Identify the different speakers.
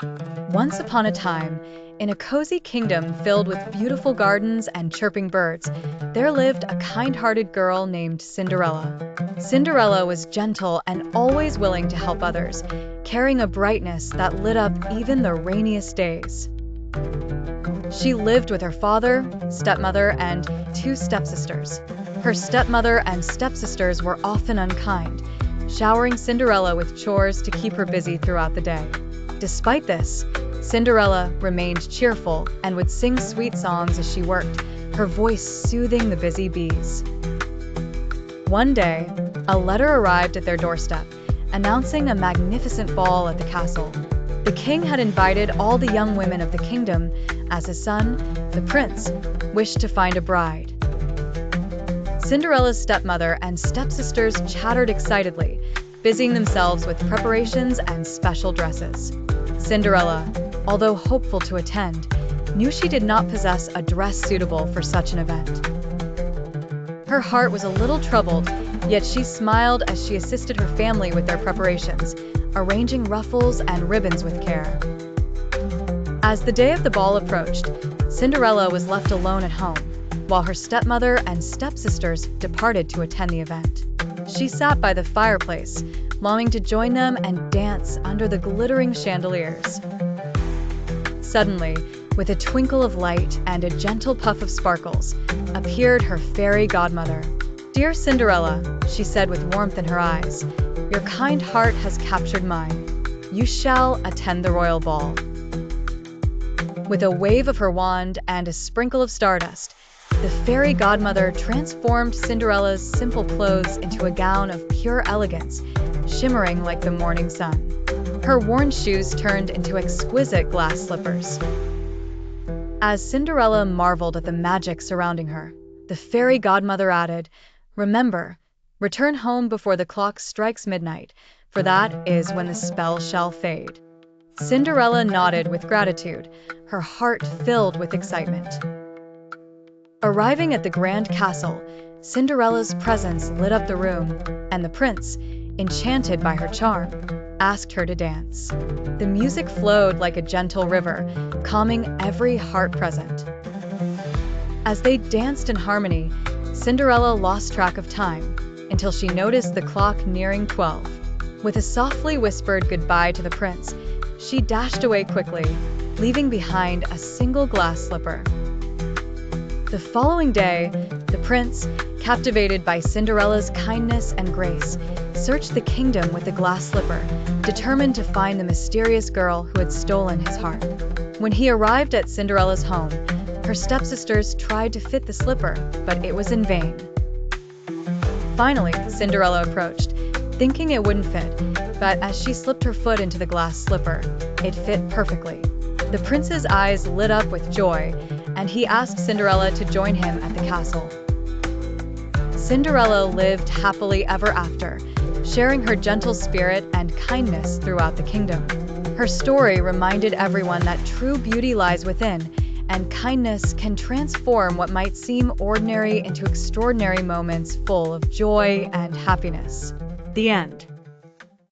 Speaker 1: Once upon a time, in a cozy kingdom filled with beautiful gardens and chirping birds, there lived a kind-hearted girl named Cinderella. Cinderella was gentle and always willing to help others, carrying a brightness that lit up even the rainiest days. She lived with her father, stepmother, and 2 stepsisters. Her stepmother and stepsisters were often unkind, showering Cinderella with chores to keep her busy throughout the day. Despite this, Cinderella remained cheerful and would sing sweet songs as she worked, her voice soothing the busy bees. One day, a letter arrived at their doorstep, announcing a magnificent ball at the castle. The king had invited all the young women of the kingdom, as his son, the prince, wished to find a bride. Cinderella's stepmother and stepsisters chattered excitedly, busying themselves with preparations and special dresses. Cinderella, although hopeful to attend, knew she did not possess a dress suitable for such an event. Her heart was a little troubled, yet she smiled as she assisted her family with their preparations, arranging ruffles and ribbons with care. As the day of the ball approached, Cinderella was left alone at home, while her stepmother and stepsisters departed to attend the event. She sat by the fireplace, longing to join them and dance under the glittering chandeliers. Suddenly, with a twinkle of light and a gentle puff of sparkles, appeared her fairy godmother. "Dear Cinderella," she said with warmth in her eyes, "your kind heart has captured mine. You shall attend the royal ball." With a wave of her wand and a sprinkle of stardust, the fairy godmother transformed Cinderella's simple clothes into a gown of pure elegance, shimmering like the morning sun. Her worn shoes turned into exquisite glass slippers. As Cinderella marveled at the magic surrounding her, the fairy godmother added, "Remember, return home before the clock strikes midnight, for that is when the spell shall fade." Cinderella nodded with gratitude, her heart filled with excitement. Arriving at the grand castle, Cinderella's presence lit up the room, and the prince, enchanted by her charm, asked her to dance. The music flowed like a gentle river, calming every heart present. As they danced in harmony, Cinderella lost track of time until she noticed the clock nearing 12. With a softly whispered goodbye to the prince, she dashed away quickly, leaving behind a single glass slipper. The following day, the prince, captivated by Cinderella's kindness and grace, searched the kingdom with the glass slipper, determined to find the mysterious girl who had stolen his heart. When he arrived at Cinderella's home, her stepsisters tried to fit the slipper, but it was in vain. Finally, Cinderella approached, thinking it wouldn't fit, but as she slipped her foot into the glass slipper, it fit perfectly. The prince's eyes lit up with joy, and he asked Cinderella to join him at the castle. Cinderella lived happily ever after, sharing her gentle spirit and kindness throughout the kingdom. Her story reminded everyone that true beauty lies within, and kindness can transform what might seem ordinary into extraordinary moments full of joy and happiness. The end.